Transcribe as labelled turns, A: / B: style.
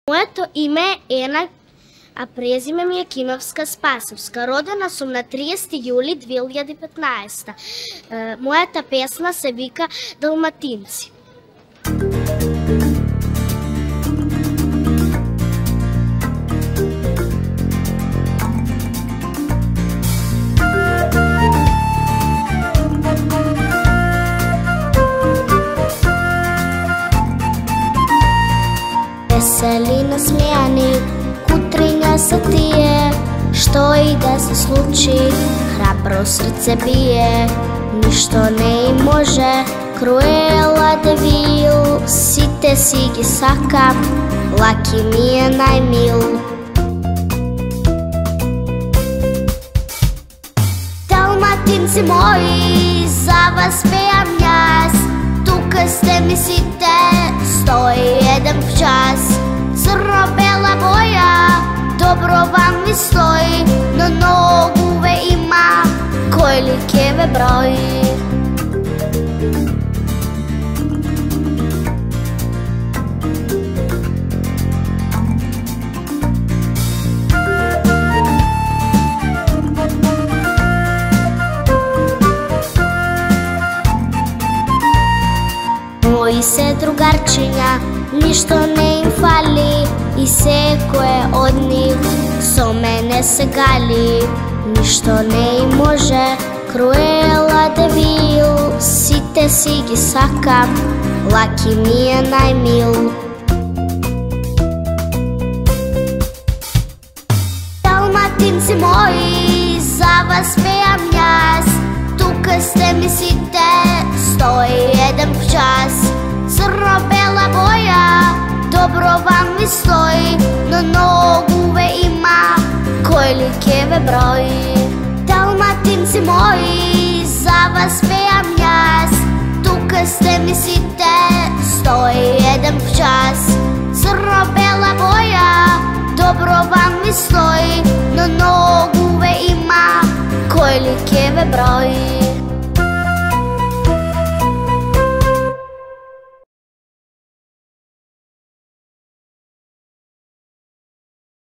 A: Моето име е Ена, а презиме ми е Кимовска-Спасовска. Родена сум на 30 јули 2015. Мојата песна се вика Далматинци.
B: Весели насмејани, кутриња се тие, што и да се случи, храбро срце бие, ништо не им може, Круела де Вил, сите си ги сакам, Лаки ми е најмил. Далматинци мои, за вас пеам јас, тука сте ми сите, 101 в час. Црно-бела боја, добро вам ми стои, но многу ве има, кој ли ке ве брои? Мои се другарчиња, ништо не им фали, и секое од нив со мене се гали, ништо не им може, Круела де Вил, сите си ги сакам, Лаки ми е најмил. Далматинци мои, за вас пеам јас, тука сте ми сите, 101 в час. Црно-бела боја, добро вам ми стои, но многу ве има, кој ли ке ве брои? Далматинци мои, за вас пеам јас, тука сте ми сите, 101 в час. Црно-бела